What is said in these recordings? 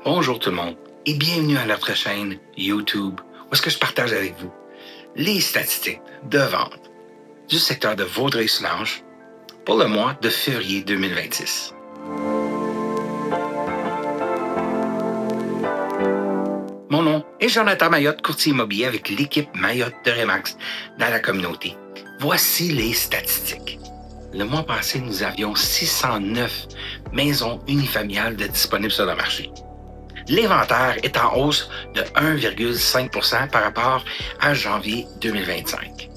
Bonjour tout le monde et bienvenue à notre chaîne YouTube où est-ce que je partage avec vous les statistiques de vente du secteur de Vaudreuil-Soulanges pour le mois de février 2026. Mon nom est Jonathan Mayotte, courtier immobilier avec l'équipe Mayotte de Remax dans la communauté. Voici les statistiques. Le mois passé, nous avions 609 maisons unifamiliales de disponibles sur le marché. L'inventaire est en hausse de 1,5 % par rapport à janvier 2025.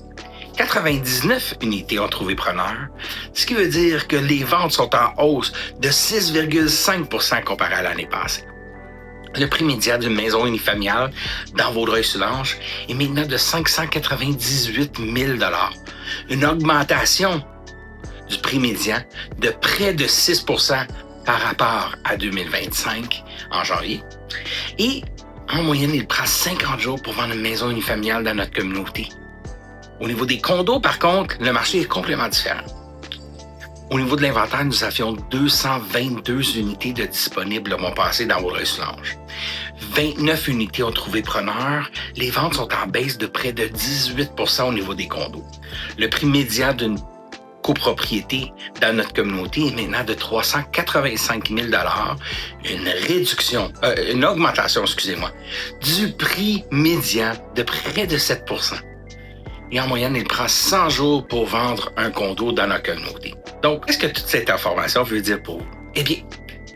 99 unités ont trouvé preneur, ce qui veut dire que les ventes sont en hausse de 6,5 % comparé à l'année passée. Le prix médian d'une maison unifamiliale dans Vaudreuil-Soulanges est maintenant de 598 000 $, une augmentation du prix médian de près de 6 % par rapport à 2025 en janvier. Et en moyenne, il prend 50 jours pour vendre une maison unifamiliale dans notre communauté. Au niveau des condos, par contre, le marché est complètement différent. Au niveau de l'inventaire, nous avions 222 unités de disponibles le mois passé dans Vaudreuil-Soulanges. 29 unités ont trouvé preneur. Les ventes sont en baisse de près de 18 % au niveau des condos. Le prix médian d'une copropriété dans notre communauté est maintenant de 385 000 $, une augmentation, du prix médian de près de 7 %. Et en moyenne, il prend 100 jours pour vendre un condo dans notre communauté. Donc, qu'est-ce que toute cette information veut dire pour vous? Eh bien,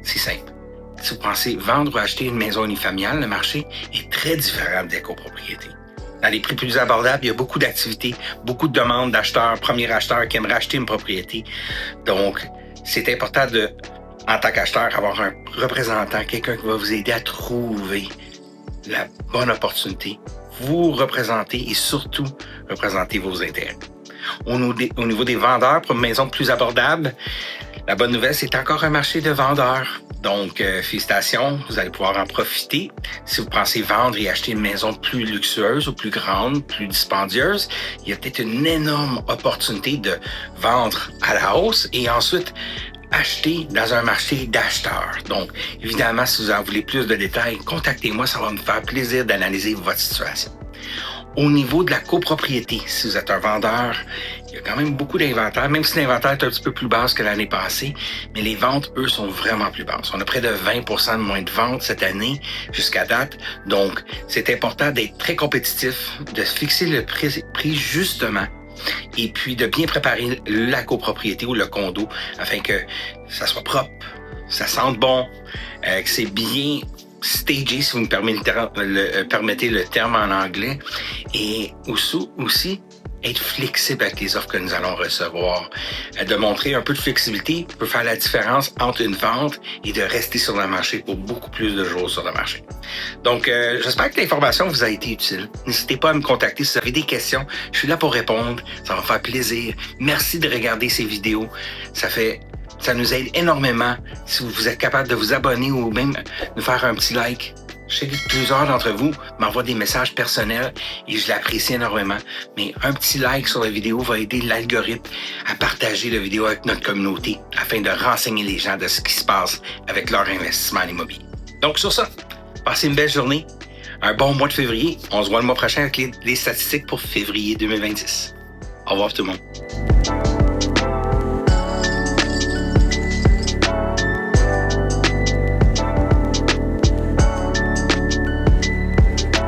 c'est simple. Si vous pensez vendre ou acheter une maison unifamiliale, le marché est très différent des copropriétés. Dans les prix plus abordables, il y a beaucoup d'activités, beaucoup de demandes d'acheteurs, premiers acheteurs qui aimeraient acheter une propriété. Donc, c'est important en tant qu'acheteur, avoir un représentant, quelqu'un qui va vous aider à trouver la bonne opportunité, vous représenter et surtout représenter vos intérêts. Au niveau des vendeurs pour une maison plus abordable, la bonne nouvelle, c'est encore un marché de vendeurs. Donc, félicitations, vous allez pouvoir en profiter. Si vous pensez vendre et acheter une maison plus luxueuse ou plus grande, plus dispendieuse, il y a peut-être une énorme opportunité de vendre à la hausse et ensuite acheter dans un marché d'acheteurs. Donc, évidemment, si vous en voulez plus de détails, contactez-moi, ça va me faire plaisir d'analyser votre situation. Au niveau de la copropriété, si vous êtes un vendeur, il y a quand même beaucoup d'inventaire, même si l'inventaire est un petit peu plus basse que l'année passée, mais les ventes, eux, sont vraiment plus basses. On a près de 20 % de moins de ventes cette année jusqu'à date. Donc, c'est important d'être très compétitif, de fixer le prix justement et puis de bien préparer la copropriété ou le condo afin que ça soit propre, ça sente bon, que c'est bien stagé, si vous me permettez le terme en anglais, et aussi être flexible avec les offres que nous allons recevoir. De montrer un peu de flexibilité peut faire la différence entre une vente et de rester sur le marché pour beaucoup plus de jours sur le marché. Donc, j'espère que l'information vous a été utile. N'hésitez pas à me contacter si vous avez des questions. Je suis là pour répondre. Ça va me faire plaisir. Merci de regarder ces vidéos. Ça nous aide énormément si vous êtes capable de vous abonner ou même de faire un petit like. Je sais que plusieurs d'entre vous m'envoient des messages personnels et je l'apprécie énormément. Mais un petit like sur la vidéo va aider l'algorithme à partager la vidéo avec notre communauté afin de renseigner les gens de ce qui se passe avec leur investissement en immobilier. Donc sur ça, passez une belle journée, un bon mois de février. On se voit le mois prochain avec les statistiques pour février 2026. Au revoir tout le monde.